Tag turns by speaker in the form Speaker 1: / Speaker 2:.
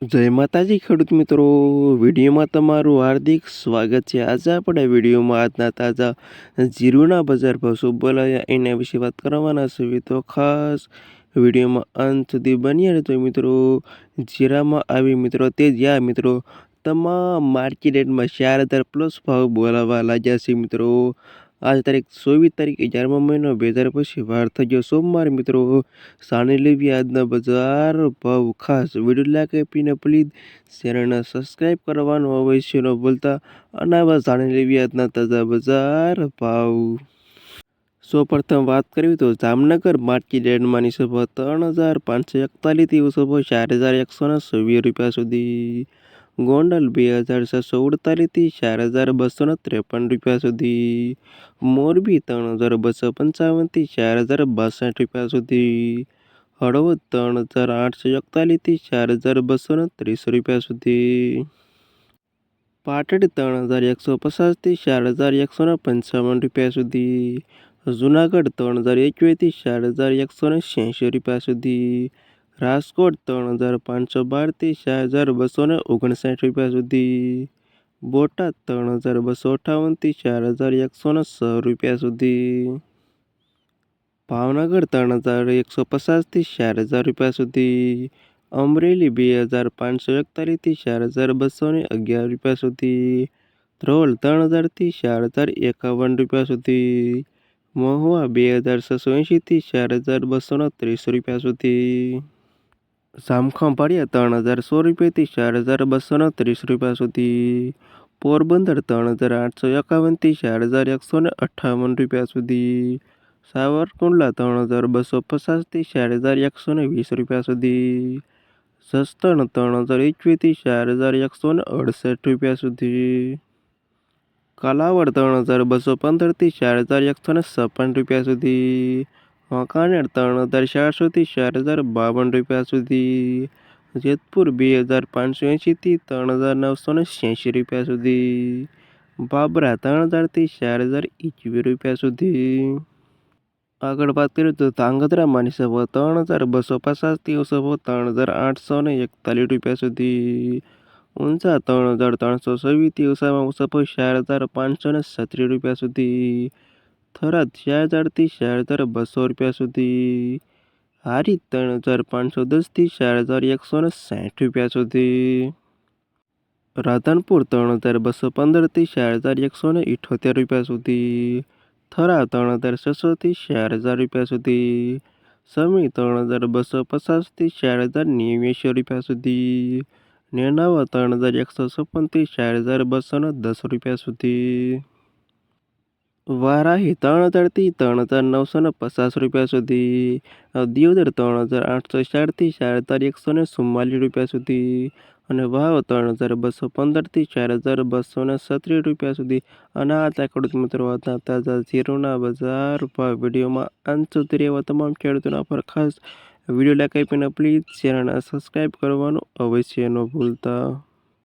Speaker 1: જય માતાજી ખેડૂત મિત્રો, વિડીયોમાં તમારું હાર્દિક સ્વાગત છે। આજે આપણે વિડીયોમાં આજના તાજા જીરુના બજાર ભાવ શું બોલાયા એના વિશે વાત કરવાના છે। તો ખાસ વિડીયોમાં અંત સુધી બન્યા રહેજો મિત્રો। જીરામાં આવી મિત્રો તેજી મિત્રો તમામ માર્કેટ રેટમાં 4000 પ્લસ ભાવ બોલાવા લાગ્યા છે મિત્રો। આજ તારીખ 24 તારીખ 11મો મહિનો 2025 વાર થઈ ગયો સોમવાર મિત્રો। જાણી લેવી આજના બજાર ભાવ। ખાસ વિડીયો લાઈક આપીને પ્લીઝ ચેનલને સબસ્ક્રાઈબ કરવાનું અવશ્ય ન ભૂલતા। અને આવા જાણી લેવી આજના તાજા બજાર ભાવ। સૌપ્રથમ વાત કરવી તો જામનગર માર્કેટ યાર્ડમાંની સભા 3541 થી સભા 4126 રૂપિયા સુધી। ગોંડલ 2648 થી 4253 રૂપિયા સુધી। મોરબી 3255 થી 4062 રૂપિયા સુધી। હળવદ 3841 થી 4230 રૂપિયા સુધી। પાટણ 3150 થી 4155 રૂપિયા સુધી। જુનાગઢ 3021 થી 4186 રૂપિયા સુધી। રાજકોટ 3512 થી 4259 રૂપિયા સુધી। બોટાદ 3258 થી 4106 રૂપિયા સુધી। ભાવનગર 3150 થી 4000 રૂપિયા સુધી। અમરેલી 2541 થી 4211 રૂપિયા સુધી। ધ્રોલ 3000 થી 4051 રૂપિયા સુધી। મહુવા 2680 થી 4230 રૂપિયા સુધી। જામખંભાળિયા 3016 રૂપિયા થી 4230 રૂપિયા સુધી। પોરબંદર 3851 થી 4158 રૂપિયા સુધી। સાવરકુંડલા 3250 થી 4120 રૂપિયા સુધી। જસદણ 3021 થી 4168 રૂપિયા સુધી। કાલાવડ 3215 થી 4156 રૂપિયા સુધી। વાંકાનેર 3400 થી 4052 રૂપિયા સુધી। જેતપુર 2580 થી 3986 રૂપિયા સુધી। બાબરા 3000 થી 4021 રૂપિયા સુધી। આગળ વાત કરીએ તો ધાંગધ્રામાંની સભા 3250 થી સભા 3841 રૂપિયા સુધી। ઊંઝા 3326 થી સભા 4536 રૂપિયા સુધી। થરાદ 4000 થી 4200 રૂપિયા સુધી। હારીજ 3510 થી 4160 રૂપિયા સુધી। રાધનપુર 3215 થી 4178 રૂપિયા સુધી। થરા 3600 થી 4000 રૂપિયા સુધી। સમી 3250 થી 4089 રૂપિયા સુધી। નેનાવા 3156 થી 4210 રૂપિયા સુધી। વારાહી 3000 થી 3950 રૂપિયા સુધી। દિયોદર 3860 થી 4144 રૂપિયા સુધી। અને વાવ 3215 થી 4236 રૂપિયા સુધી। અને આ હતા ખેડૂત મિત્રો આજના તાજા જીરુના બજાર ભાવ। વિડીયોમાં અંત સુધી રહેવા તમામ ખેડૂતોના પર ખાસ વિડીયો લાઈક આપીને પ્લીઝ ચેનલને સબસ્ક્રાઈબ કરવાનું અવશ્ય ન ભૂલતા।